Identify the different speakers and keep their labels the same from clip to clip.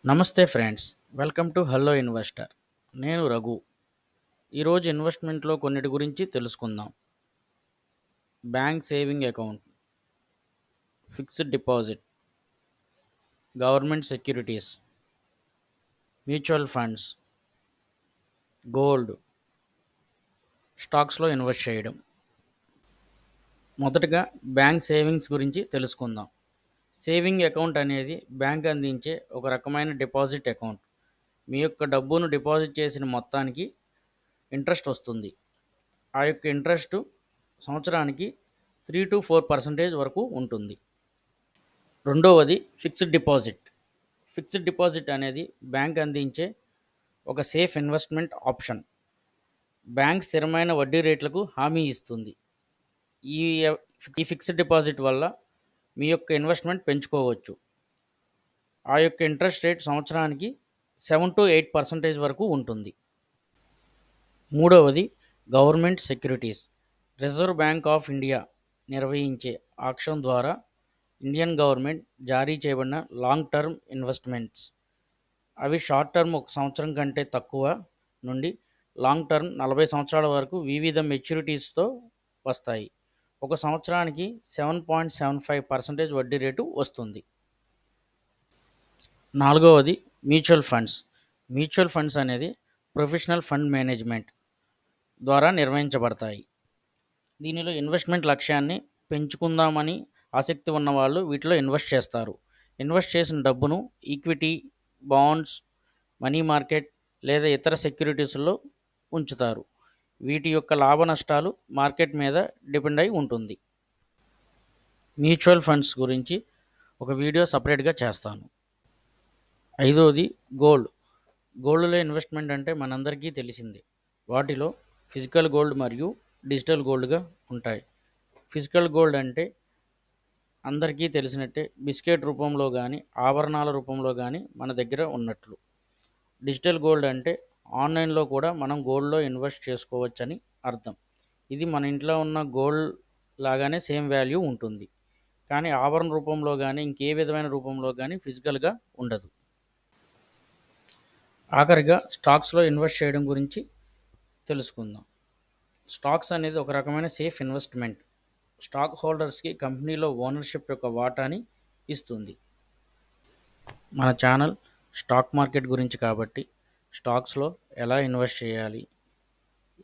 Speaker 1: నమస్తే friends, welcome to hello investor. నేను రఘు. ఈరోజు ఇన్వెస్ట్మెంట్లో కొన్నిటి గురించి తెలుసుకుందాం. Bank saving account, fixed deposit, government securities, mutual funds, gold, స్టాక్స్లో ఇన్వెస్ట్ చేయడం. మొదటగా బ్యాంక్ సేవింగ్స్ గురించి తెలుసుకుందాం. సేవింగ్ అకౌంట్ అనేది బ్యాంక్ అందించే ఒక రకమైన డిపాజిట్ అకౌంట్. మీ యొక్క డబ్బును డిపాజిట్ చేసిన మొత్తానికి ఇంట్రెస్ట్ వస్తుంది. ఆ యొక్క ఇంట్రెస్ట్ సంవత్సరానికి 3 to 4% వరకు ఉంటుంది. రెండవది ఫిక్స్డ్ డిపాజిట్. ఫిక్స్డ్ డిపాజిట్ అనేది బ్యాంక్ అందించే ఒక సేఫ్ ఇన్వెస్ట్మెంట్ ఆప్షన్. బ్యాంక్ స్థిరమైన వడ్డీ రేట్లకు హామీ ఇస్తుంది. ఈ ఈ ఫిక్స్డ్ డిపాజిట్ వల్ల మీ యొక్క ఇన్వెస్ట్మెంట్ పెంచుకోవచ్చు. ఆ యొక్క ఇంట్రెస్ట్ రేట్ సంవత్సరానికి 7 to 8% వరకు ఉంటుంది. మూడవది government securities. Reserve bank of India నిర్వహించే ఆక్షన్ ద్వారా ఇండియన్ గవర్నమెంట్ జారీ చేయబడిన లాంగ్ టర్మ్ ఇన్వెస్ట్మెంట్స్. అవి షార్ట్ టర్మ్ 1 సంవత్సరం కంటే తక్కువ నుండి లాంగ్ టర్మ్ 40 సంవత్సరాల వరకు వివిధ మెచ్యూరిటీస్తో వస్తాయి. ఒక సంవత్సరానికి 7.75% వడ్డీ రేటు వస్తుంది. నాలుగవది మ్యూచువల్ ఫండ్స్. మ్యూచువల్ ఫండ్స్ అనేది ప్రొఫెషనల్ ఫండ్ మేనేజ్మెంట్ ద్వారా నిర్వహించబడతాయి. దీనిలో ఇన్వెస్ట్మెంట్ లక్ష్యాన్ని పెంచుకుందామని ఆసక్తి ఉన్నవాళ్ళు వీటిలో ఇన్వెస్ట్ చేస్తారు. ఇన్వెస్ట్ చేసిన డబ్బును ఈక్విటీ, బాండ్స్, మనీ మార్కెట్ లేదా ఇతర సెక్యూరిటీస్లో ఉంచుతారు. వీటి యొక్క లాభ నష్టాలు మార్కెట్ మీద డిపెండ్ అయి ఉంటుంది. మ్యూచువల్ ఫండ్స్ గురించి ఒక వీడియో సపరేట్గా చేస్తాను. ఐదవది గోల్డ్. గోల్డ్లో ఇన్వెస్ట్మెంట్ అంటే మనందరికీ తెలిసిందే. వాటిలో ఫిజికల్ గోల్డ్ మరియు డిజిటల్ గోల్డ్గా ఉంటాయి. ఫిజికల్ గోల్డ్ అంటే అందరికీ తెలిసినట్టే బిస్కెట్ రూపంలో కానీ ఆభరణాల రూపంలో కానీ మన దగ్గర ఉన్నట్లు. డిజిటల్ గోల్డ్ అంటే ఆన్లైన్లో కూడా మనం గోల్డ్లో ఇన్వెస్ట్ చేసుకోవచ్చని అర్థం. ఇది మన ఇంట్లో ఉన్న గోల్డ్ లాగానే సేమ్ వాల్యూ ఉంటుంది, కానీ ఆభరణ రూపంలో కానీ ఇంకే విధమైన రూపంలో కానీ ఫిజికల్గా ఉండదు. ఆఖరిగా స్టాక్స్లో ఇన్వెస్ట్ చేయడం గురించి తెలుసుకుందాం. స్టాక్స్ అనేది ఒక రకమైన సేఫ్ ఇన్వెస్ట్మెంట్. స్టాక్ హోల్డర్స్కి కంపెనీలో ఓనర్షిప్ యొక్క వాటాని ఇస్తుంది. మన ఛానల్ స్టాక్ మార్కెట్ గురించి కాబట్టి స్టాక్స్లో ఎలా ఇన్వెస్ట్ చేయాలి,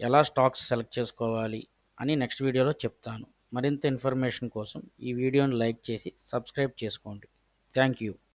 Speaker 1: ఎలా స్టాక్స్ సెలెక్ట్ చేసుకోవాలి అని నెక్స్ట్ వీడియోలో చెప్తాను. మరింత ఇన్ఫర్మేషన్ కోసం ఈ వీడియోని లైక్ చేసి సబ్స్క్రైబ్ చేసుకోండి. Thank you.